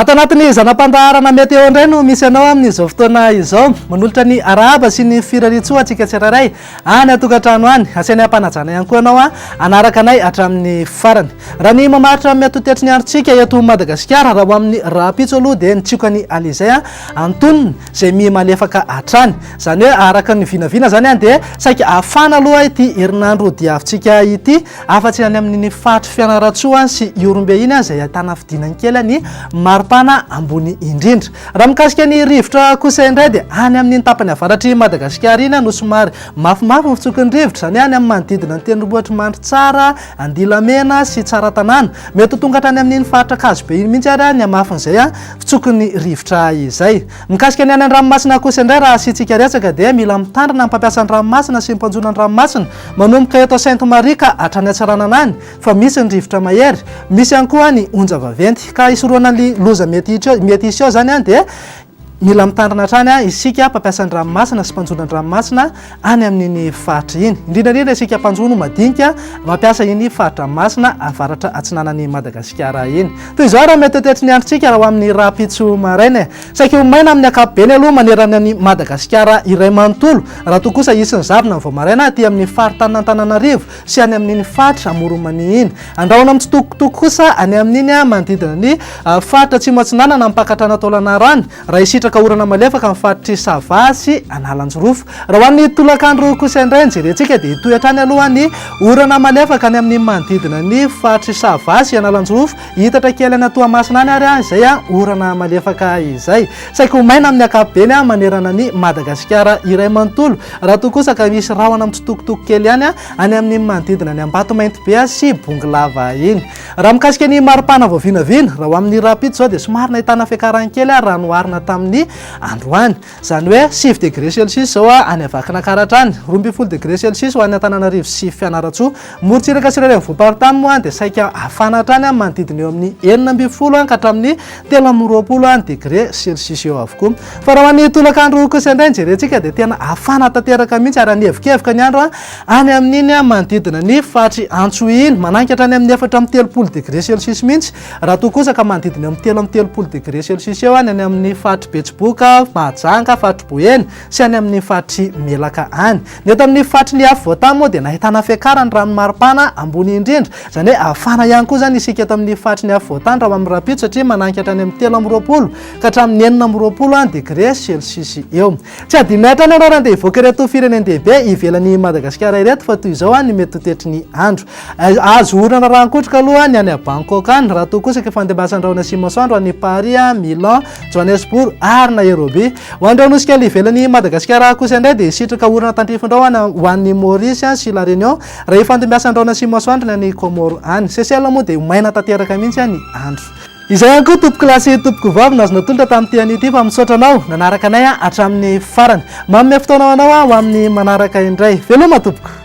Ato anatin'ny zanam-pandaharana meteo indray no misy anao amin'izao fotoana izao manolotra ny arahaba sy ny firariantsoa antsika tsirairay any atokantrano any asainay ampanajana ihany koa anao anaraka anay hatramin'ny farany raha ny mamaritra amin'ny atotetry ny androntsika eto Madagasikara raha ho amin'ny rapitso aloha dia ny tsikany alizay antonony izay mimalefaka hatrany zany hoe araka ny vinavina zany dia saika afana aloha ity herinandro diavintsika ity afa-tsy any amin'ny fatry fianaratsoa sy iorombe iny izay ahitana fidinany kely ny maripana ambony indrindra raha mikasika ny rivotra kosa indray dia any amin'ny tapany avaratry Madagasikara iny no somary mafimafy ny fitsokon'ny rivotra zany any amin'ny manodidina ny tendrombohitra mandry tsara andilamena sy tsara tanàna mety tonga hatrany amin'ny faritra kazobe iny mihitsy ary ny amafin'izay fitsokon'ny rivotra izay mikasika ny any an-dranomasina kosa indray raha sitsika resaka dia mila mitandrina mpampiasa ny ranomasina sy mpanjona ny ranomasina manomboka eto Sainte Marie ka hatrany Antsiranana any fa misy ny rivotra mahery misy ihany koa ny onja vaventy ka isoroana ny loza mety hisy eo zany dia mila mitandrina hatrany isika mpampiasa ny ranomasina sy mpanjona ny ranomasina any amin'iny faritra iny indrindrandrindra isika mpanjono madinika mampiasa iny faritra masina avaratra atsinanan'ny Madagasikara iny toy izao raha mety tetry ny androntsika raha ho amin'ny rapitso maraina saika homaina amin'ny akapobeny aloha manerana ny Madagasikara iray manontolo raha to kosa isy ny zavona ny vao maraina aty amin'ny faritan'Antananarivo sy any amin'iny faritra Moromani iny andrahona amin'ny tsitokotoko kosa any amin'iny manodidina ny faritra Tsimotsinanana mpakatrana Taolagnarany raha isitra ka orana malefaka amin'ny faritry Sava sy Analanjorofo raha ho an'ny tolakandro kosa indray jerentsika dia hitoy hatrany aloha ny orana malefaka any amin'ny manodidina ny faritry Sava sy Analanjorofo hitatra kely any Toamasina any ary izay orana malefaka izay saika homaina amin'ny akapobeny manerana ny Madagasikara iray manontolo raha to kosa ka misy rahona amin'ny tsitokotoko kely any amin'ny manodidina ny Ambatomainty be sy Bongolava iny raha mikasika ny maripana vao vinavina raha ho amin'ny rapitso zao dia somary nahitana fiakarany kely rano arina tamin'ny androany zany hoe 7 degré celsius zao any avakina karatrany 12 degré celsius ho any Antananarivo sy Fianaratsoa morotsiraka sy rareny voaparitany moa dia saika afana hatrany manodidina eo amin'ny 9 ka hatramin'ny 13 degré celsius eo avokoa fa raha ho an'ny tolakandro kosa indray jerentsika dia tena afana tanteraka mihitsy ary anevikevoka ny andro any amin'iny manodidina ny fatry Antsoa iny mananka hatrany amin'ny 4 degré celsius mihitsy raha to kosa ka manodidina amin'ny 3 degré celsius eo any amin'ny fatry Betsiboka, Mahajanga, fatry Boeny sy any amin'ny fatry Melaka any ny eto amin'ny fatry Liafy voatany moa dia nahitana fiakarany rano maripana ambony indrindra zany hoe afana ihany koa zany isika eto amin'ny fatry Liafy voatany raha amin'ny rapitso satria mananka hatrany amin'ny 13 ka hatramin'ny 19 degré celsius eo tsy adinay hatrany ianao raha dia hivoaka ireto firenendehibe ivelan'ny Madagasikara ireto fa toy izao ny mety tetry ny andro azo orana rankotrika aloha ny any Bangkok any raha to kosa ka fandebasan-drahona sy masoandro any Paris, Milan, Johannesburg ary Nairobi ho andreo anosika ivelan'ny Madagasikara kosa indray dia sitraka orana tandrifondrao ho an'ny Maurice sy La Réunion raha ifandembiasan-draona sy masoandro ny Comore any sesela moa dia homaina tanteraka mihitsy ny andro izay ihany koa tompoko lasy tompoko vavy nazo natolotra tamin'ity an'ity fa misaotra anao nanaraka anay hatramin'ny farany manome fotoana anao ho amin'ny manaraka indray veloma tompoko.